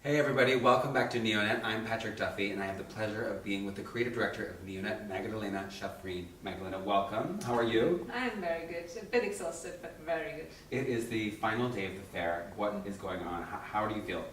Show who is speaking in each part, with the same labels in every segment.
Speaker 1: Hey everybody, welcome back to Neonyt. I'm Patrick Duffy and I have the pleasure of being with the creative director of Neonyt, Magdalena Schaffrin. Magdalena, welcome. How are you?
Speaker 2: I'm very good. A bit exhausted, but very good.
Speaker 1: It is the final day of the fair. What is going on? How do you feel?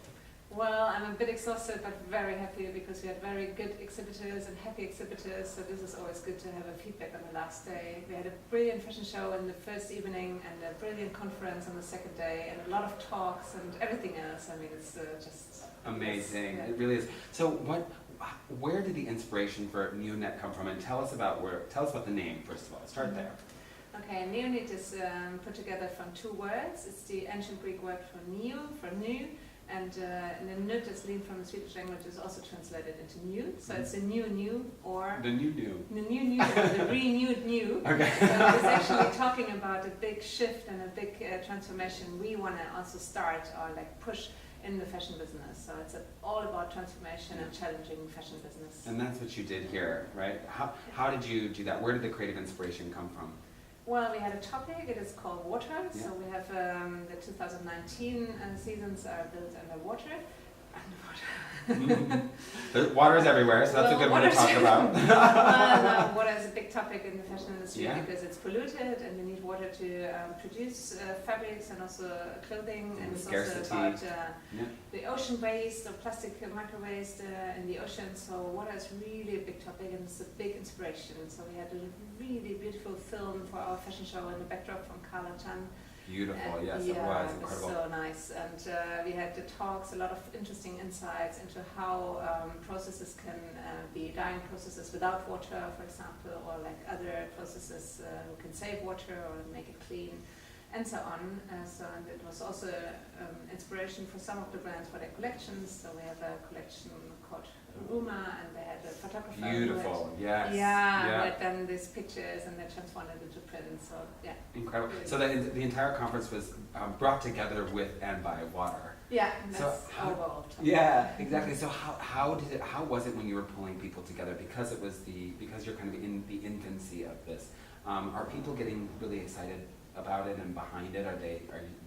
Speaker 2: Well, I'm a bit exhausted, but very happy because we had very good exhibitors and happy exhibitors, so this is always good to have a feedback on the last day. We had a brilliant fashion show in the first evening and a brilliant conference on the second day and a lot of talks and everything else. I mean, it's just
Speaker 1: amazing.
Speaker 2: Yeah.
Speaker 1: It really is. So where did the inspiration for Neonyt come from? And tell us about the name, first of all. Start there.
Speaker 2: Okay, Neonyt is put together from two words. It's the ancient Greek word for neo, for new, and Neonyt is leaned from the Swedish language, is also translated into new. So it's a new, or
Speaker 1: The new.
Speaker 2: the new, or the renewed new.
Speaker 1: Okay.
Speaker 2: So it's actually talking about a big shift and a big transformation we want to also start or like push in the fashion business. So it's all about transformation and challenging fashion business.
Speaker 1: And that's what you did here, right? How did you do that? Where did the creative inspiration come from?
Speaker 2: Well, we had a topic, it is called water.
Speaker 1: Yeah.
Speaker 2: So we have the 2019 seasons are built underwater.
Speaker 1: The water is everywhere, so that's a good one to talk about.
Speaker 2: Well, water is a big topic in the fashion industry because it's polluted and you need water to produce fabrics and also clothing. And it's
Speaker 1: scarcity.
Speaker 2: also about the ocean waste or plastic micro waste in the ocean. So water is really a big topic and it's a big inspiration. So we had a really beautiful film for our fashion show in the backdrop from Carla Chan.
Speaker 1: Beautiful, yes,
Speaker 2: yeah,
Speaker 1: it was incredible.
Speaker 2: So nice, and we had the talks, a lot of interesting insights into how processes can be dyeing processes without water, for example, or like other processes who can save water or make it clean, and so on. And it was also inspiration for some of the brands for their collections. So we have a collection called Ruma, and they had a photographer.
Speaker 1: Beautiful, yes.
Speaker 2: Who had done these pictures and they transformed it into print. So yeah.
Speaker 1: Incredible. So the entire conference was brought together with and by water.
Speaker 2: Yeah, that's
Speaker 1: so
Speaker 2: our goal.
Speaker 1: Yeah, exactly. So how was it when you were pulling people together? Because you're kind of in the infancy of this. Are people getting really excited about it and behind it? Are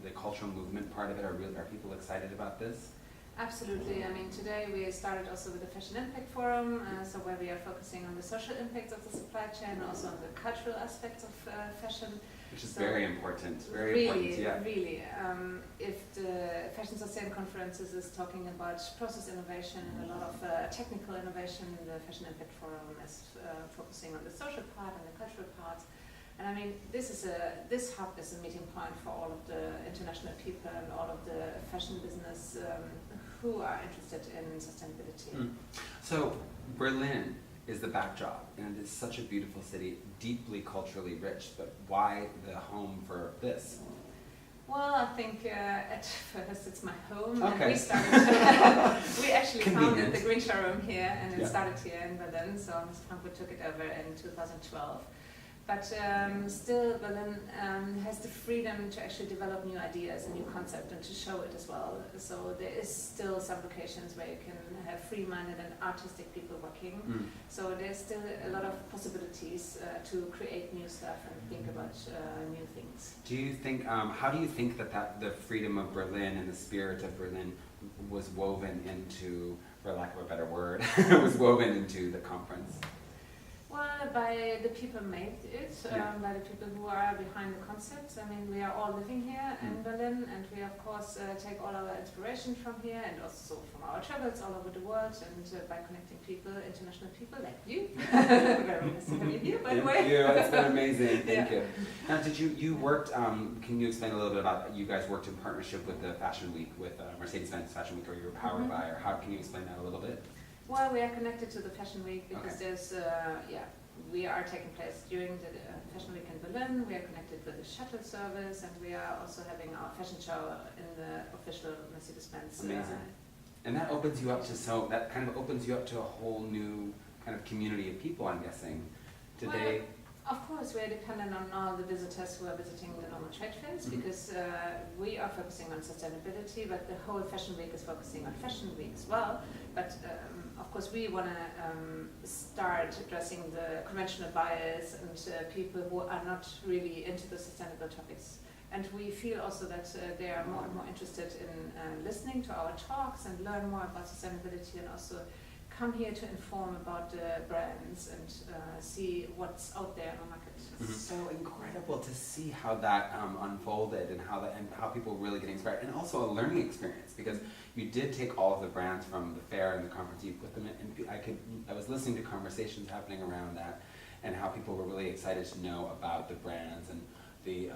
Speaker 1: the cultural movement part of it? Are people excited about this?
Speaker 2: Absolutely. I mean, today we started also with the Fashion Impact Forum, so where we are focusing on the social impacts of the supply chain, also on the cultural aspects of fashion.
Speaker 1: Which is very important.
Speaker 2: Really,
Speaker 1: important, yeah.
Speaker 2: Really. If the Fashion Sustain conferences is talking about process innovation and a lot of technical innovation, the Fashion Impact Forum is focusing on the social part and the cultural part. And I mean, this hub is a meeting point for all of the international people and all of the fashion business who are interested in sustainability.
Speaker 1: So Berlin is the backdrop, and it's such a beautiful city, deeply culturally rich, but why the home for this?
Speaker 2: Well, I think at first it's my home.
Speaker 1: Okay.
Speaker 2: And we started, we actually
Speaker 1: Convenient.
Speaker 2: founded the Greenshowroom here, and it started here in Berlin, so Mr. Frankfurt took it over in 2012. But still, Berlin has the freedom to actually develop new ideas and new concepts and to show it as well. So there is still some locations where you can have free-minded and artistic people working. So there's still a lot of possibilities to create new stuff and think about new things.
Speaker 1: Do you think? How do you think that the freedom of Berlin and the spirit of Berlin was woven into, for lack of a better word, was woven into the conference?
Speaker 2: Well, by the people made it, by the people who are behind the concepts. I mean, we are all living here in Berlin, and we of course take all our inspiration from here and also from our travels all over the world, and by connecting people, international people like you. Very nice to have you here, by the way.
Speaker 1: Thank you, it's been amazing, thank you. Now, you worked, can you explain a little bit about, you guys worked in partnership with the Fashion Week, with Mercedes-Benz Fashion Week, or you were powered by, or how can you explain that a little bit?
Speaker 2: Well, we are connected to the Fashion Week because there's, we are taking place during the Fashion Week in Berlin. We are connected with the shuttle service, and we are also having our fashion show in the official Mercedes-Benz.
Speaker 1: Amazing. And that opens you up to that kind of opens you up to a whole new kind of community of people, I'm guessing.
Speaker 2: Of course, we are dependent on all the visitors who are visiting the normal trade fairs because we are focusing on sustainability, but the whole Fashion Week is focusing on Fashion Week as well. But of course, we want to start addressing the conventional buyers and people who are not really into the sustainable topics And we feel also that they are more and more interested in listening to our talks and learn more about sustainability, and also come here to inform about the brands and see what's out there in the market.
Speaker 1: So incredible to see how that unfolded, and how people really get inspired, and also a learning experience, because you did take all of the brands from the fair and the conference, you put them in, and I was listening to conversations happening around that, and how people were really excited to know about the brands and the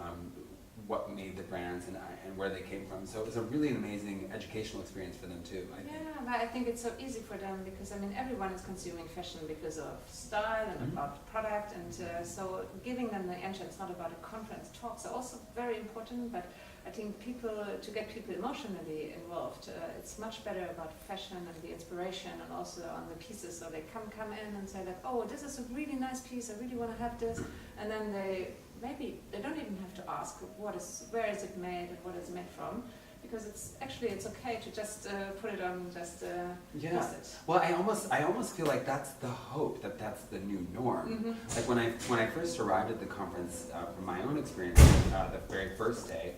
Speaker 1: what made the brands and where they came from. So it was a really amazing educational experience for them too.
Speaker 2: But I think it's so easy for them, because I mean everyone is consuming fashion because of style and about product, and so giving them the entrance, not about a conference. Talks are also very important, but I think to get people emotionally involved, it's much better about fashion and the inspiration, and also on the pieces. So they come in and say like, oh, this is a really nice piece, I really want to have this, and then maybe they don't even have to ask where is it made and what is it made from, because it's okay to just put it on, just post it.
Speaker 1: Well, I almost feel like that's the hope, that's the new norm. Like when I first arrived at the conference, from my own experience, the very first day,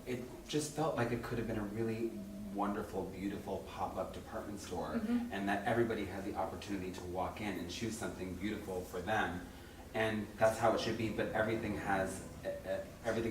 Speaker 1: it just felt like it could have been a really wonderful, beautiful pop-up department store, and that everybody had the opportunity to walk in and choose something beautiful for them. And that's how it should be, but everything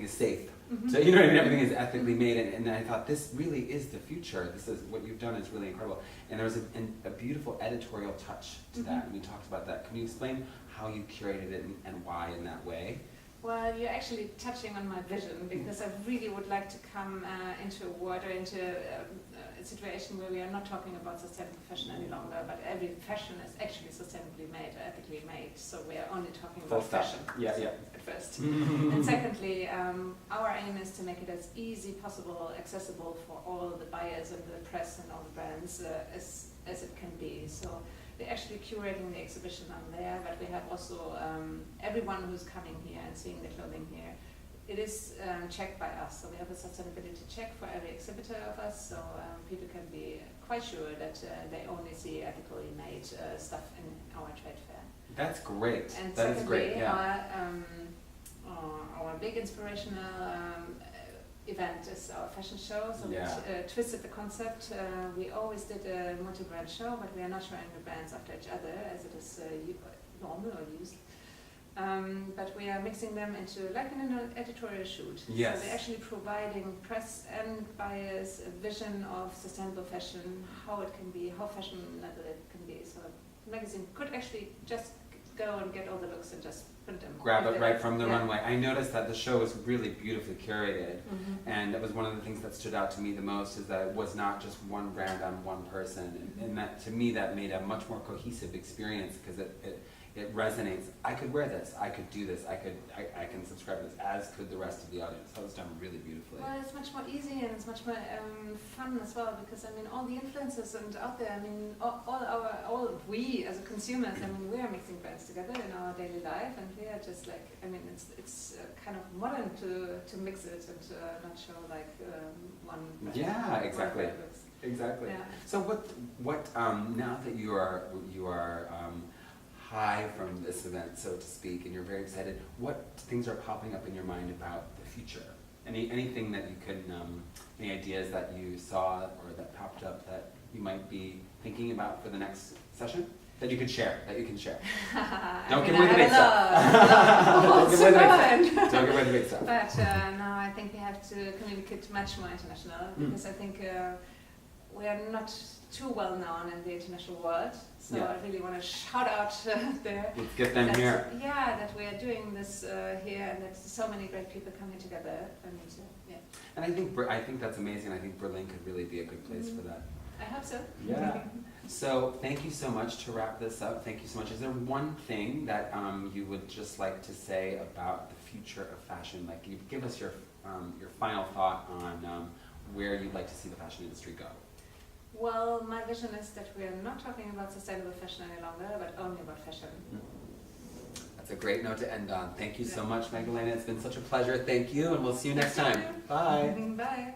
Speaker 1: is safe. So you know what I mean? Everything is ethically made, and I thought this really is the future. This is what you've done is really incredible. And there was a beautiful editorial touch to that, and we talked about that. Can you explain how you curated it and why in that way?
Speaker 2: Well, you're actually touching on my vision, because I really would like to come into a world, or into a situation where we are not talking about sustainable fashion any longer, but every fashion is actually sustainably made, or ethically made. So we are only talking about fashion at first. And secondly, our aim is to make it as easy possible, accessible for all the buyers and the press and all the brands as it can be. So we're actually curating the exhibition on there, but we have also everyone who's coming here and seeing the clothing here. It is checked by us, so we have a sustainability check for every exhibitor of us, so people can be quite sure that they only see ethically made stuff in our trade fair.
Speaker 1: That's great.
Speaker 2: And
Speaker 1: that
Speaker 2: secondly,
Speaker 1: is great. Yeah.
Speaker 2: Our big inspirational event is our fashion show, so we twisted the concept. We always did a multi-brand show, but we are not showing the brands after each other as it is normal or used. But we are mixing them into like an editorial shoot.
Speaker 1: Yes.
Speaker 2: So we're actually providing press and buyers a vision of sustainable fashion, how it can be, how fashionable it can be. So the magazine could actually just go and get all the looks and just print them.
Speaker 1: Grab it right from the runway. I noticed that the show was really beautifully curated, and that was one of the things that stood out to me the most, is that it was not just one brand on one person, and that to me that made a much more cohesive experience, because it resonates. I could wear this, I could do this, I can subscribe to this, as could the rest of the audience. That was done really beautifully.
Speaker 2: Well, it's much more easy, and it's much more fun as well, because I mean all the influencers and out there, I mean all we as consumers, I mean we are mixing brands together in our daily life, and we are just like, I mean it's kind of modern to mix it and not show like one brand.
Speaker 1: Yeah, exactly. Exactly.
Speaker 2: Yeah.
Speaker 1: So what now that you are high from this event, so to speak, and you're very excited, what things are popping up in your mind about the future? Anything that you can, any ideas that you saw or that popped up that you might be thinking about for the next session that you can share? Don't give away the big stuff. Don't give away the big stuff.
Speaker 2: But no, I think we have to communicate much more international, because I think we are not too well known in the international world. So I really want to shout out there.
Speaker 1: Let's get them here.
Speaker 2: Yeah, that we are doing this here, and that so many great people coming together.
Speaker 1: And I think that's amazing. I think Berlin could really be a good place for that.
Speaker 2: I hope so.
Speaker 1: Yeah. So thank you so much. To wrap this up, thank you so much. Is there one thing that you would just like to say about the future of fashion? Like, you give us your final thought on where you'd like to see the fashion industry go.
Speaker 2: Well, my vision is that we are not talking about sustainable fashion any longer, but only about fashion.
Speaker 1: That's a great note to end on. Thank you so much, Magdalena. It's been such a pleasure. Thank you, and we'll see you next time. Bye.
Speaker 2: Bye.